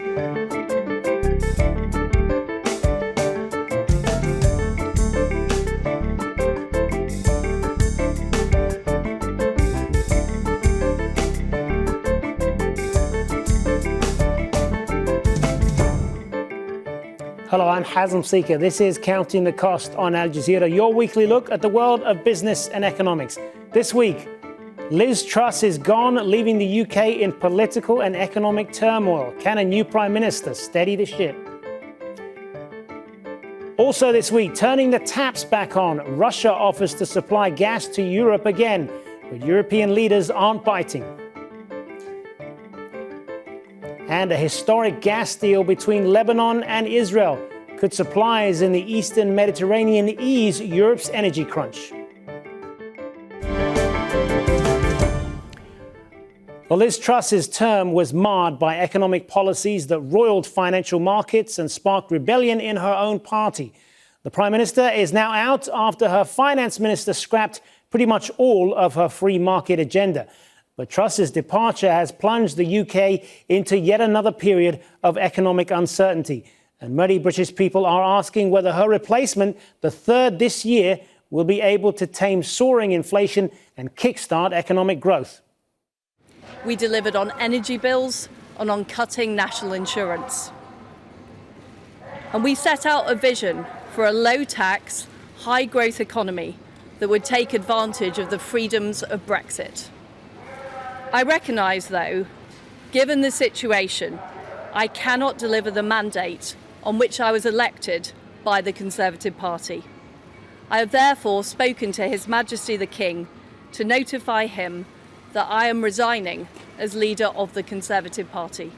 Hello, I'm Hazem Seeker. This is Counting the Cost on Al Jazeera, your weekly look at the world of business and economics. This week, Liz Truss is gone, leaving the UK in political and economic turmoil. Can a new Prime Minister steady the ship? Also this week, turning the taps back on, Russia offers to supply gas to Europe again, but European leaders aren't biting. And a historic gas deal between Lebanon and Israel. Could supplies in the Eastern Mediterranean ease Europe's energy crunch? Well, Liz Truss's term was marred by economic policies that roiled financial markets and sparked rebellion in her own party. The Prime Minister is now out after her finance minister scrapped pretty much all of her free market agenda. But Truss's departure has plunged the UK into yet another period of economic uncertainty. And many British people are asking whether her replacement, the third this year, will be able to tame soaring inflation and kickstart economic growth. We delivered on energy bills and on cutting national insurance. And we set out a vision for a low-tax, high-growth economy that would take advantage of the freedoms of Brexit. I recognise, though, given the situation, I cannot deliver the mandate on which I was elected by the Conservative Party. I have therefore spoken to His Majesty the King to notify him that I am resigning as leader of the Conservative Party.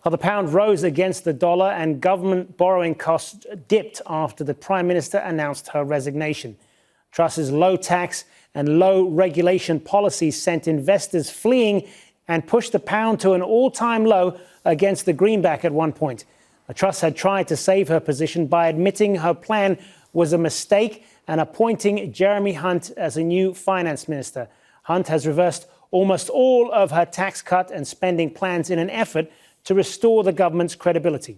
Well, the pound rose against the dollar and government borrowing costs dipped after the Prime Minister announced her resignation. Truss's low tax and low regulation policies sent investors fleeing and pushed the pound to an all-time low against the greenback at one point. Truss had tried to save her position by admitting her plan was a mistake and appointing Jeremy Hunt as a new finance minister. Hunt has reversed almost all of her tax cut and spending plans in an effort to restore the government's credibility.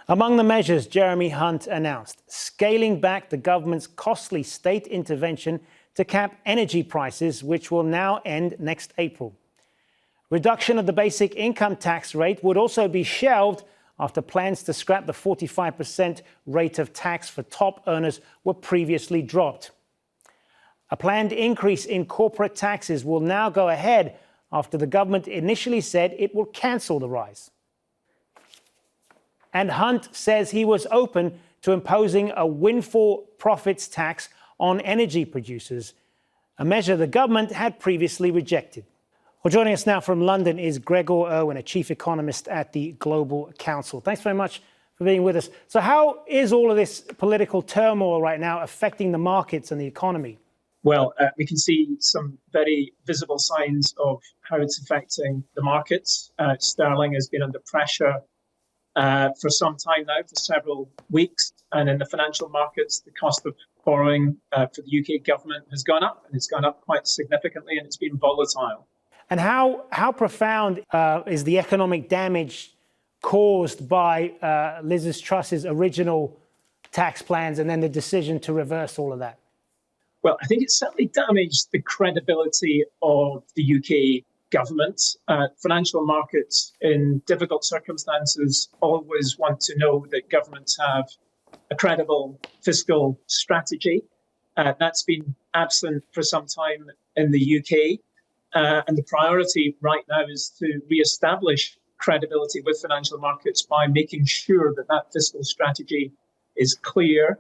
Among the measures Jeremy Hunt announced, scaling back the government's costly state intervention to cap energy prices, which will now end next April. Reduction of the basic income tax rate would also be shelved after plans to scrap the 45% rate of tax for top earners were previously dropped. A planned increase in corporate taxes will now go ahead after the government initially said it will cancel the rise. And Hunt says he was open to imposing a windfall profits tax on energy producers, a measure the government had previously rejected. Well, joining us now from London is Gregor Irwin, a chief economist at the Global Council. Thanks very much for being with us. So how is all of this political turmoil right now affecting the markets and the economy? Well, we can see some very visible signs of how it's affecting the markets. Sterling has been under pressure for some time now, for several weeks. And in the financial markets, the cost of borrowing for the UK government has gone up, and it's gone up quite significantly, and it's been volatile. And how profound is the economic damage caused by Liz Truss's original tax plans and then the decision to reverse all of that? Well, I think it's certainly damaged the credibility of the UK government. Financial markets in difficult circumstances always want to know that governments have a credible fiscal strategy. That's been absent for some time in the UK. And the priority right now is to re-establish credibility with financial markets by making sure that that fiscal strategy is clear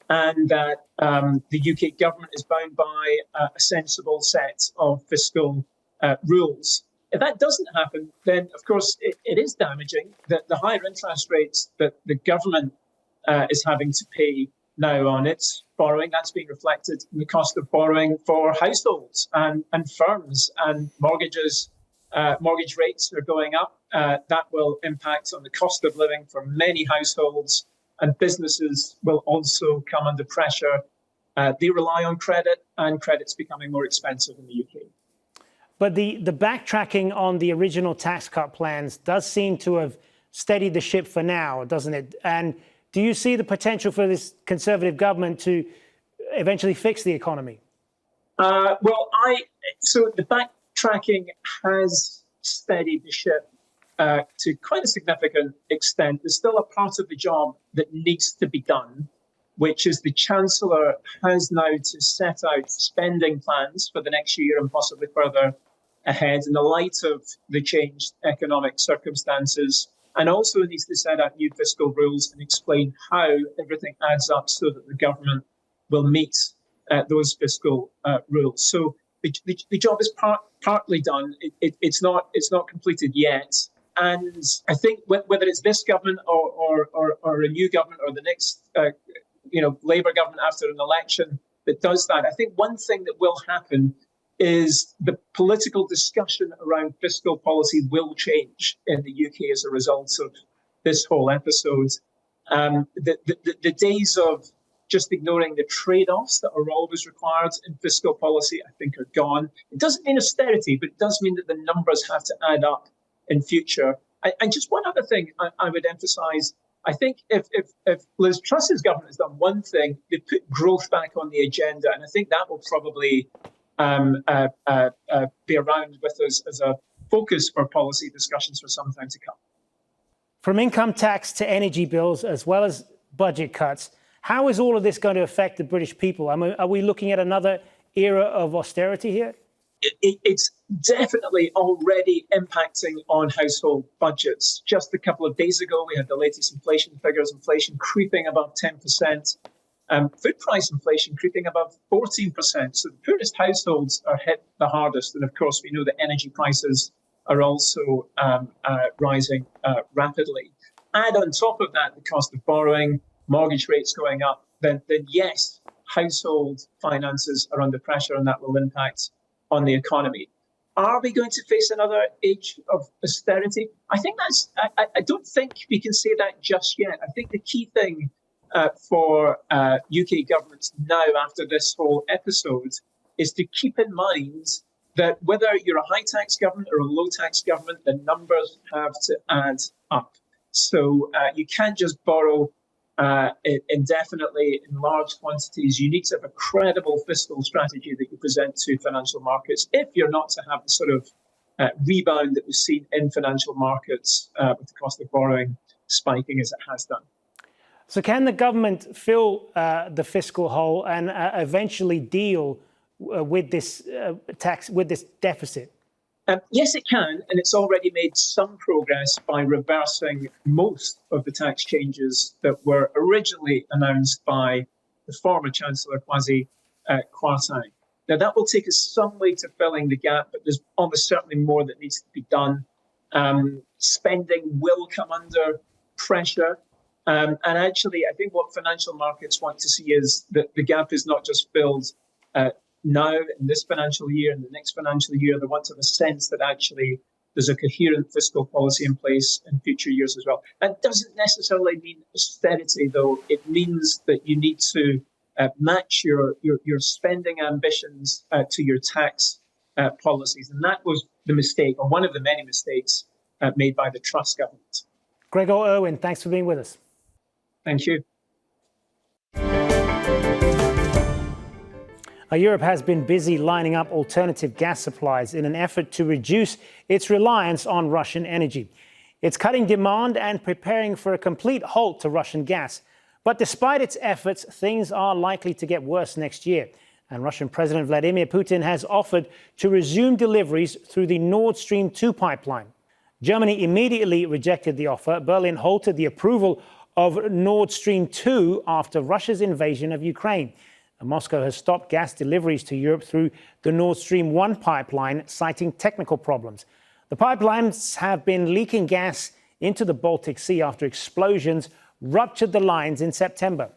and that the UK government is bound by a sensible set of fiscal rules. If that doesn't happen, then, of course, it is damaging that the higher interest rates that the government is having to pay now on its borrowing, that's being reflected in the cost of borrowing for households and firms and mortgages. Mortgage rates are going up. That will impact on the cost of living for many households, and businesses will also come under pressure. They rely on credit, and credit's becoming more expensive in the UK. But the backtracking on the original tax cut plans does seem to have steadied the ship for now, doesn't it? And do you see the potential for this Conservative government to eventually fix the economy? So the backtracking has steadied the ship to quite a significant extent. There's still a part of the job that needs to be done, which is the chancellor has now to set out spending plans for the next year and possibly further ahead in the light of the changed economic circumstances, and also needs to set out new fiscal rules and explain how everything adds up so that the government will meet those fiscal rules. So the job is partly done. It's not completed yet. And I think whether it's this government or a new government or the next Labour government after an election that does that, I think one thing that will happen is the political discussion around fiscal policy will change in the UK as a result of this whole episode. The days of just ignoring the trade-offs that are always required in fiscal policy, I think, are gone. It doesn't mean austerity, but it does mean that the numbers have to add up in future. And just one other thing I would emphasise, I think if Liz Truss's government has done one thing, they put growth back on the agenda, and I think that will probably be around with us as a focus for policy discussions for some time to come. From income tax to energy bills, as well as budget cuts, how is all of this going to affect the British people? I mean, are we looking at another era of austerity here? It's definitely already impacting on household budgets. Just a couple of days ago, we had the latest inflation figures, inflation creeping above 10%, food price inflation creeping above 14%. So the poorest households are hit the hardest. And of course, we know that energy prices are also rising rapidly. Add on top of that the cost of borrowing, mortgage rates going up, then yes, household finances are under pressure, and that will impact on the economy. Are we going to face another age of austerity? I think I don't think we can say that just yet. I think the key thing for UK governments now after this whole episode is to keep in mind that whether you're a high tax government or a low tax government, the numbers have to add up. So you can't just borrow indefinitely in large quantities. You need to have a credible fiscal strategy that you present to financial markets if you're not to have the sort of rebound that we've seen in financial markets with the cost of borrowing spiking as it has done. So can the government fill the fiscal hole and eventually deal with this with this deficit? Yes, it can, and it's already made some progress by reversing most of the tax changes that were originally announced by the former Chancellor Kwasi Kwarteng. Now, that will take us some way to filling the gap, but there's almost certainly more that needs to be done. Spending will come under pressure. And actually, I think what financial markets want to see is that the gap is not just filled now in this financial year and the next financial year. They want to have a sense that actually there's a coherent fiscal policy in place in future years as well. That doesn't necessarily mean austerity, though. It means that you need to match your spending ambitions to your tax policies. And that was the mistake, or one of the many mistakes made by the Truss government. Gregor Irwin, thanks for being with us. Thank you. Europe has been busy lining up alternative gas supplies in an effort to reduce its reliance on Russian energy. It's cutting demand and preparing for a complete halt to Russian gas. But despite its efforts, things are likely to get worse next year. And Russian President Vladimir Putin has offered to resume deliveries through the Nord Stream 2 pipeline. Germany immediately rejected the offer. Berlin halted the approval of Nord Stream 2 after Russia's invasion of Ukraine. And Moscow has stopped gas deliveries to Europe through the Nord Stream 1 pipeline, citing technical problems. The pipelines have been leaking gas into the Baltic Sea after explosions ruptured the lines in September.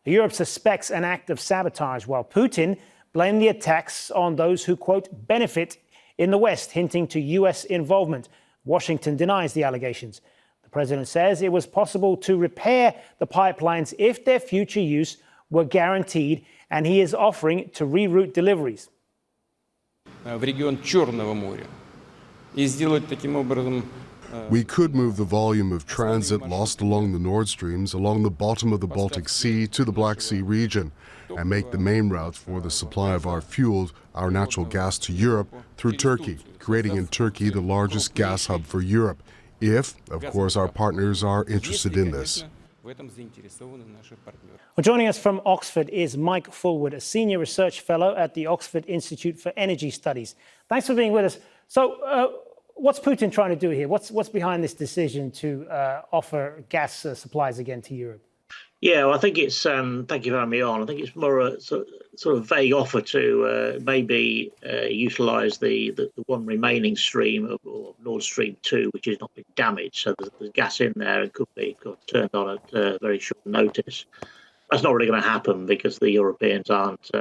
Europe suspects an act of sabotage, while Putin blamed the attacks on those who, quote, benefit in the West, hinting to US involvement. Washington denies the allegations. The president says it was possible to repair the pipelines if their future use were guaranteed, and he is offering to reroute deliveries. в регион Черного моря и сделать таким образом. We could move the volume of transit lost along the Nord Streams along the bottom of the Baltic Sea to the Black Sea region and make the main route for the supply of our fuel, our natural gas to Europe through Turkey, creating in Turkey the largest gas hub for Europe, if, of course, our partners are interested in this. В этом заинтересованы наши партнеры. Well, joining us from Oxford is Mike Fullwood, a senior research fellow at the Oxford Institute for Energy Studies. Thanks for being with us. So, what's Putin trying to do here? What's behind this decision to offer gas supplies again to Europe? Yeah, well, I think it's, thank you for having me on. I think it's more a sort of vague offer to maybe utilise the one remaining stream of Nord Stream 2, which has not been damaged. So there's gas in there and could be turned on at very short notice. That's not really going to happen because the Europeans aren't,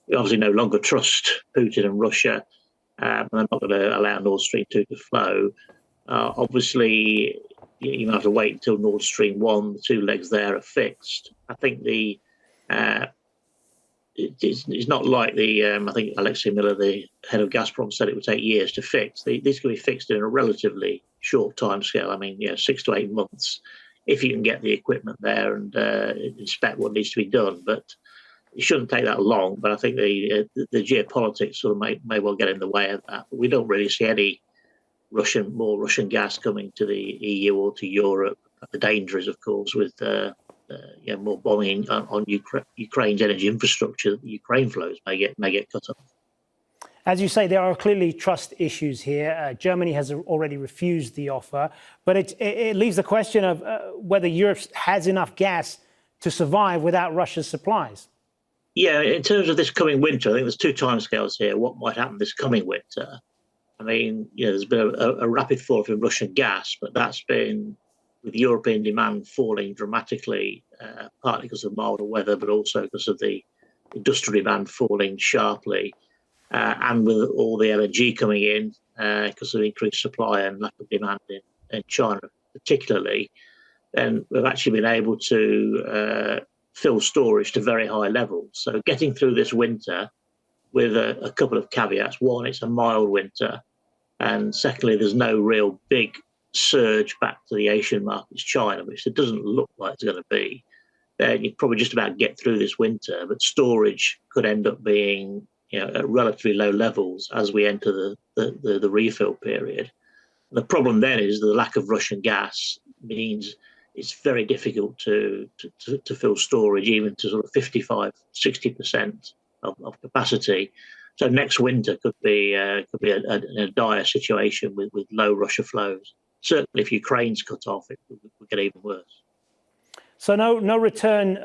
we obviously no longer trust Putin and Russia. And they're not going to allow Nord Stream 2 to flow. Obviously, you have to wait until Nord Stream 1, the two legs there are fixed. I think it's not like I think Alexei Miller, the head of Gazprom, said it would take years to fix. These can be fixed in a relatively short timescale. I mean, 6 to 8 months, if you can get the equipment there and inspect what needs to be done. But it shouldn't take that long. But I think the geopolitics sort of may well get in the way of that. But we don't really see any more Russian gas coming to the EU or to Europe. The danger is, of course, with more bombing on Ukraine's energy infrastructure, that the Ukraine flows may get cut off. As you say, there are clearly trust issues here. Germany has already refused the offer, but it leaves the question of whether Europe has enough gas to survive without Russia's supplies. Yeah, in terms of this coming winter, I think there's two timescales here. What might happen this coming winter? I mean, there's been a rapid fall in Russian gas, but that's been with European demand falling dramatically, partly because of milder weather, but also because of the industrial demand falling sharply, and with all the LNG coming in because of increased supply and lack of demand in China particularly, then we've actually been able to fill storage to very high levels. So getting through this winter with a couple of caveats. One, it's a mild winter. And secondly, there's no real big surge back to the Asian markets, China, which it doesn't look like it's going to be. Then you probably just about get through this winter, but storage could end up being at relatively low levels as we enter the refill period. The problem then is the lack of Russian gas means it's very difficult to fill storage even to sort of 55, 60% of capacity. So next winter could be a dire situation with low Russia flows. Certainly, if Ukraine's cut off, it would get even worse. So no return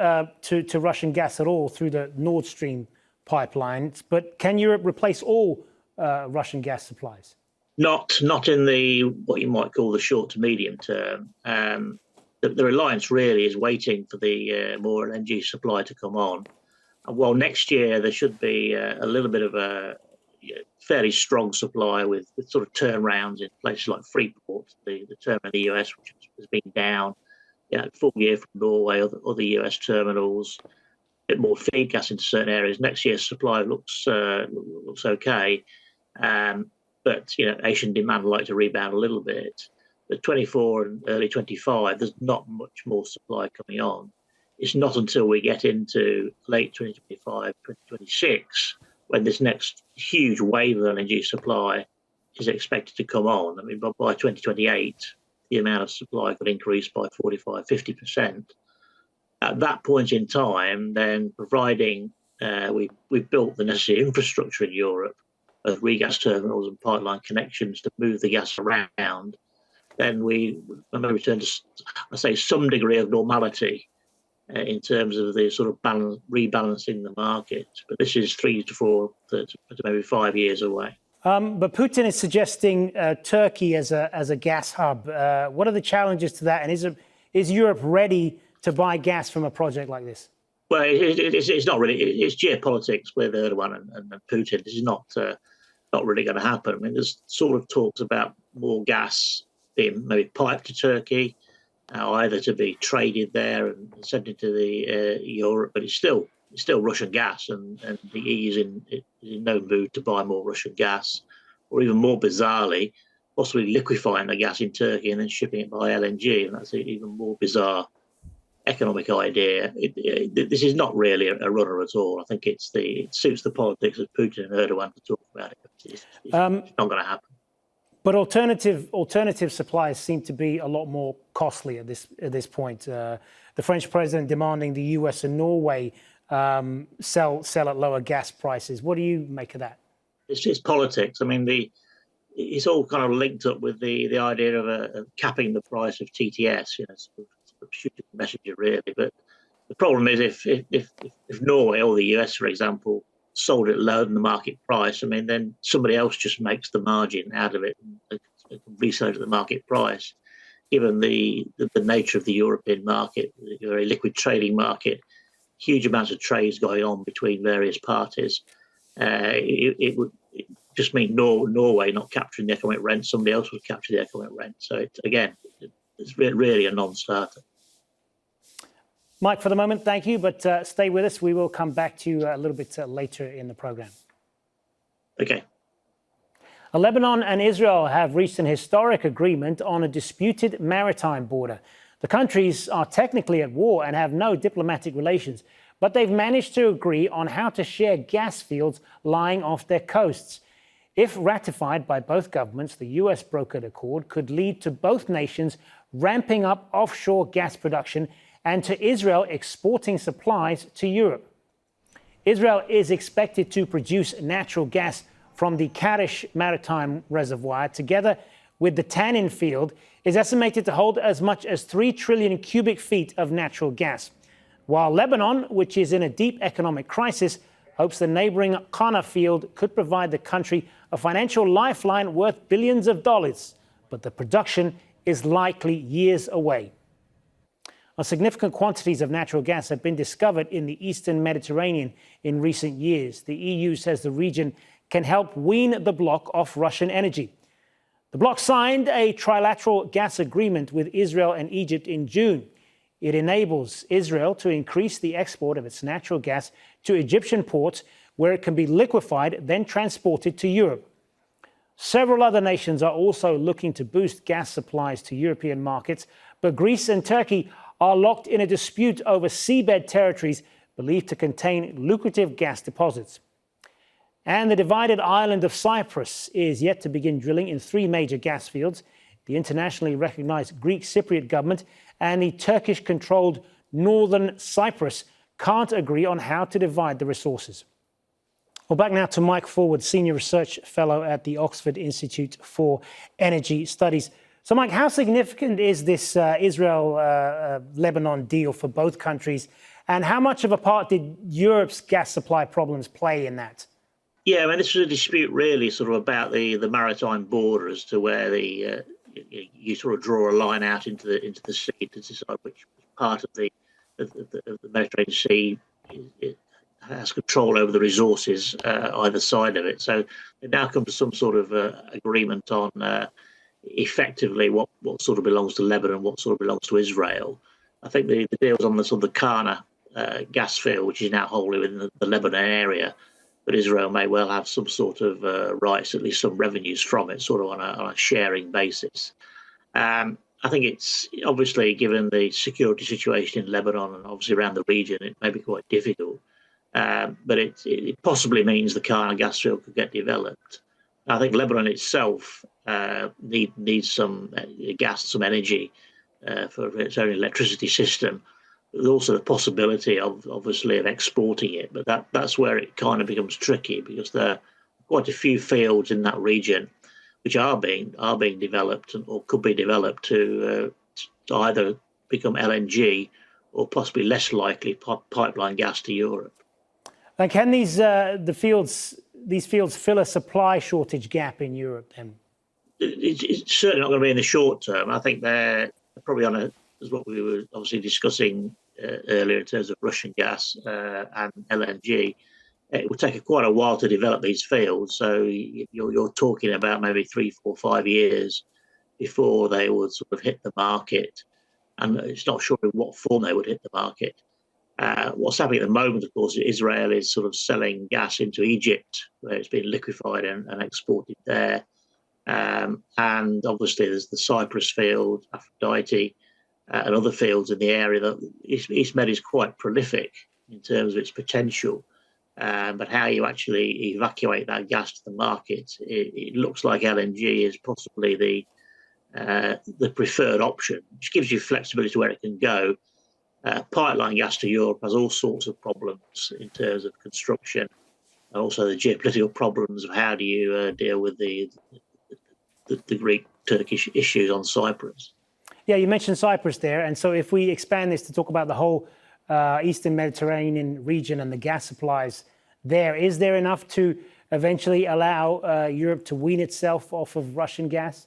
to Russian gas at all through the Nord Stream pipelines. But can Europe replace all Russian gas supplies? Not in what you might call the short to medium term. The reliance really is waiting for the more LNG supply to come on. And while next year there should be a little bit of a fairly strong supply with sort of turnarounds in places like Freeport, the terminal in the US, which has been down, full year from Norway, other US terminals, a bit more feed gas into certain areas. Next year's supply looks okay, but Asian demand will like to rebound a little bit. But 24 and early 25, there's not much more supply coming on. It's not until we get into late 2025, 2026, when this next huge wave of LNG supply is expected to come on. I mean, by 2028, the amount of supply could increase by 45, 50%. At that point in time, then providing we've built the necessary infrastructure in Europe of regas terminals and pipeline connections to move the gas around, then we may return to, I say, some degree of normality in terms of the sort of rebalancing the market. But this is 3 to 4 to maybe 5 years away. But Putin is suggesting Turkey as a gas hub. What are the challenges to that? And is Europe ready to buy gas from a project like this? Well, it's not really. It's geopolitics with Erdogan and Putin. This is not really going to happen. I mean, there's sort of talks about more gas being maybe piped to Turkey, either to be traded there and sent into the Europe, but it's still it's still Russian gas, and the EU is in no mood to buy more Russian gas, or even more bizarrely, possibly liquefying the gas in Turkey and then shipping it by LNG, and that's an even more bizarre economic idea. This is not really a runner at all. I think it suits the politics of Putin and Erdogan to talk about it. It's not going to happen. But alternative supplies seem to be a lot more costly at this point. The French president demanding the US and Norway sell at lower gas prices. What do you make of that? It's just politics. I mean, it's all kind of linked up with the idea of capping the price of TTS. You know, sort of shooting the messenger really. But the problem is if Norway or the US, for example, sold it lower than the market price, I mean, then somebody else just makes the margin out of it and resell it at the market price. Given the nature of the European market, a very liquid trading market, huge amounts of trades going on between various parties, it would just mean Norway not capturing the economic rent, somebody else would capture the economic rent. So it's really a non-starter. Mike, for the moment, thank you, but stay with us. We will come back to you a little bit later in the program. Okay. Lebanon and Israel have reached an historic agreement on a disputed maritime border. The countries are technically at war and have no diplomatic relations, but they've managed to agree on how to share gas fields lying off their coasts. If ratified by both governments, the US brokered accord could lead to both nations ramping up offshore gas production and to Israel exporting supplies to Europe. Israel is expected to produce natural gas from the Karish maritime reservoir, together with the Tanin field, is estimated to hold as much as 3 trillion cubic feet of natural gas. While Lebanon, which is in a deep economic crisis, hopes the neighboring Qana field could provide the country a financial lifeline worth billions of dollars, but the production is likely years away. Significant quantities of natural gas have been discovered in the eastern Mediterranean in recent years. The EU says the region can help wean the bloc off Russian energy. The bloc signed a trilateral gas agreement with Israel and Egypt in June. It enables Israel to increase the export of its natural gas to Egyptian ports, where it can be liquefied, then transported to Europe. Several other nations are also looking to boost gas supplies to European markets, but Greece and Turkey are locked in a dispute over seabed territories believed to contain lucrative gas deposits. And the divided island of Cyprus is yet to begin drilling in 3 major gas fields. The internationally recognized Greek Cypriot government and the Turkish-controlled northern Cyprus can't agree on how to divide the resources. Well, back now to Mike Forward, Senior Research Fellow at the Oxford Institute for Energy Studies. So, Mike, how significant is this Israel-Lebanon deal for both countries, and how much of a part did Europe's gas supply problems play in that? Yeah, I mean, this was a dispute really sort of about the maritime border as to where you sort of draw a line out into the sea to decide which part of the Mediterranean Sea it has control over the resources either side of it. So it now comes to some sort of agreement on effectively what sort of belongs to Lebanon, what sort of belongs to Israel. I think the deal was on the sort of the Qana gas field, which is now wholly within the Lebanon area, but Israel may well have some sort of rights, at least some revenues from it, sort of on a sharing basis. I think it's obviously, given the security situation in Lebanon and obviously around the region, it may be quite difficult. But it possibly means the Qana gas field could get developed. I think Lebanon itself needs some gas, some energy for its own electricity system. There's also the possibility of obviously of exporting it, but that's where it kind of becomes tricky, because there are quite a few fields in that region which are being developed or could be developed to either become LNG or possibly less likely pipeline gas to Europe. And can these fields fill a supply shortage gap in Europe then? It's certainly not going to be in the short term. I think they're probably on as what we were obviously discussing earlier in terms of Russian gas and LNG. It will take quite a while to develop these fields. So you're talking about maybe 3, 4, 5 years before they would sort of hit the market. And it's not sure in what form they would hit the market. What's happening at the moment, of course, Israel is sort of selling gas into Egypt, where it's been liquefied and exported there. And obviously there's the Cyprus field, Aphrodite, and other fields in the area that East Med is quite prolific in terms of its potential. But how you actually evacuate that gas to the market, it looks like LNG is possibly the preferred option, which gives you flexibility to where it can go. Pipeline gas to Europe has all sorts of problems in terms of construction, and also the geopolitical problems of how do you deal with the Greek-Turkish issues on Cyprus. Yeah, you mentioned Cyprus there, and so if we expand this to talk about the whole Eastern Mediterranean region and the gas supplies there, is there enough to eventually allow Europe to wean itself off of Russian gas?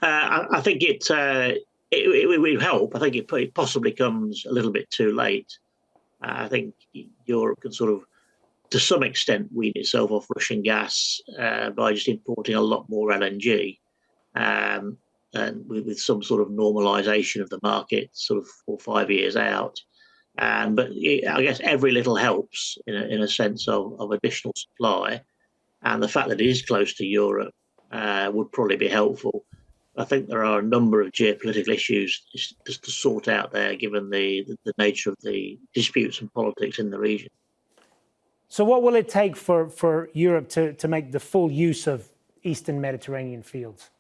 I think it will help. I think it possibly comes a little bit too late. I think Europe can sort of, to some extent, wean itself off Russian gas by just importing a lot more LNG, and with some sort of normalisation of the market, sort of 4 or 5 years out. But I guess every little helps in a sense of additional supply, and the fact that it is close to Europe would probably be helpful. I think there are a number of geopolitical issues just to sort out there, given the nature of the disputes and politics in the region. So what will it take for Europe to make the full use of Eastern Mediterranean fields?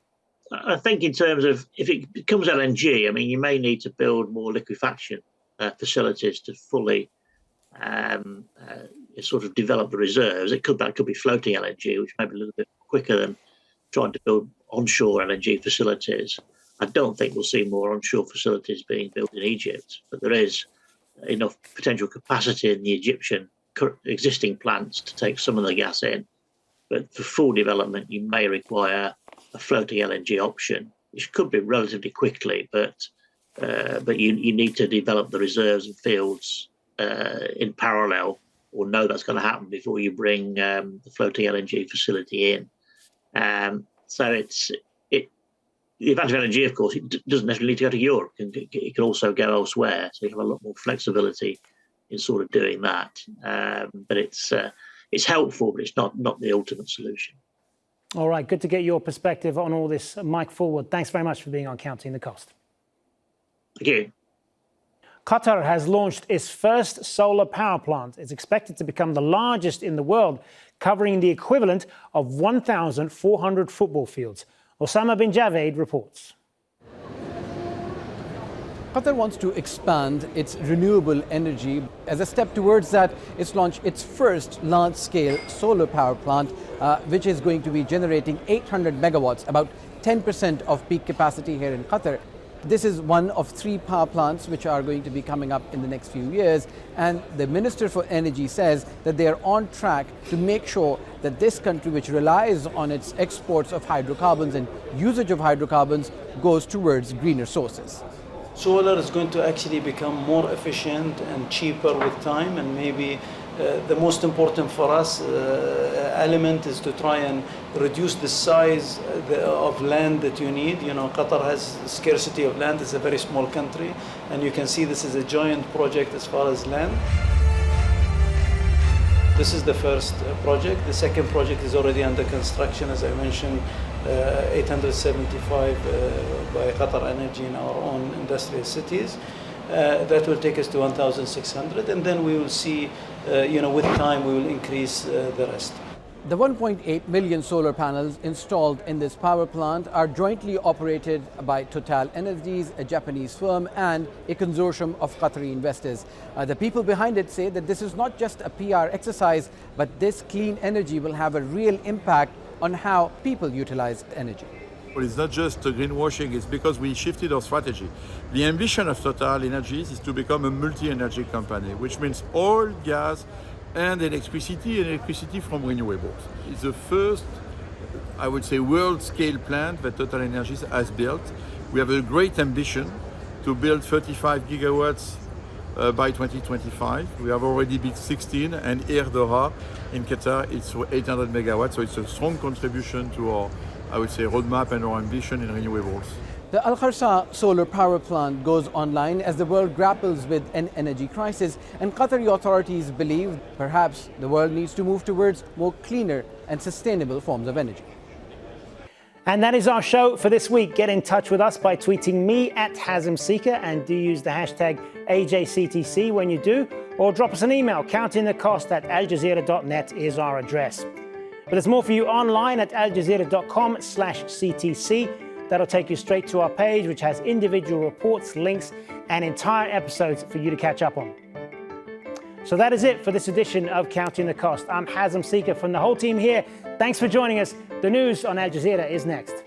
I think in terms of, if it becomes LNG, I mean, you may need to build more liquefaction facilities to fully sort of develop the reserves. That could be floating LNG, which may be a little bit quicker than trying to build onshore LNG facilities. I don't think we'll see more onshore facilities being built in Egypt, but there is enough potential capacity in the Egyptian existing plants to take some of the gas in. But for full development, you may require a floating LNG option, which could be relatively quickly, but you need to develop the reserves and fields in parallel, or know that's going to happen before you bring the floating LNG facility in. So the advantage of LNG, of course, it doesn't necessarily need to go to Europe. It can also go elsewhere. So you have a lot more flexibility in sort of doing that. But it's helpful, but it's not the ultimate solution. All right, good to get your perspective on all this, Mike Forward. Thanks very much for being on Counting the Cost. Thank you. Qatar has launched its first solar power plant. It's expected to become the largest in the world, covering the equivalent of 1,400 football fields. Osama bin Javed reports. Qatar wants to expand its renewable energy. As a step towards that, it's launched its first large-scale solar power plant, which is going to be generating 800 megawatts, about 10% of peak capacity here in Qatar. This is one of 3 power plants which are going to be coming up in the next few years. And the Minister for Energy says that they are on track to make sure that this country, which relies on its exports of hydrocarbons and usage of hydrocarbons, goes towards greener sources. Solar is going to actually become more efficient and cheaper with time, and maybe the most important for us element is to try and reduce the size of land that you need. You know, Qatar has scarcity of land. It's a very small country, and you can see this is a giant project as far as land. This is the first project. The second project is already under construction, as I mentioned, 875 by Qatar Energy in our own industrial cities. That will take us to 1,600, and then we will see, with time we will increase the rest. The 1.8 million solar panels installed in this power plant are jointly operated by Total Energies, a Japanese firm, and a consortium of Qatari investors. The people behind it say that this is not just a PR exercise, but this clean energy will have a real impact on how people utilize energy. Well, it's not just greenwashing, it's because we shifted our strategy. The ambition of Total Energies is to become a multi-energy company, which means oil, gas, and electricity from renewables. It's the first, I would say, world-scale plant that Total Energies has built. We have a great ambition to build 35 gigawatts by 2025. We have already built 16, and here Doha in Qatar, it's 800 megawatts, so it's a strong contribution to our, I would say, roadmap and our ambition in renewables. The Al Kharsa solar power plant goes online as the world grapples with an energy crisis, and Qatari authorities believe perhaps the world needs to move towards more cleaner and sustainable forms of energy. And that is our show for this week. Get in touch with us by tweeting me at Hazem Seeker, and do use the hashtag AJCTC when you do, or drop us an email. countingthecost@aljazeera.net is our address. But there's more for you online at aljazeera.com/CTC. That'll take you straight to our page, which has individual reports, links, and entire episodes for you to catch up on. So that is it for this edition of Counting the Cost. I'm Hazem Seeker from the whole team here. Thanks for joining us. The news on Al Jazeera is next.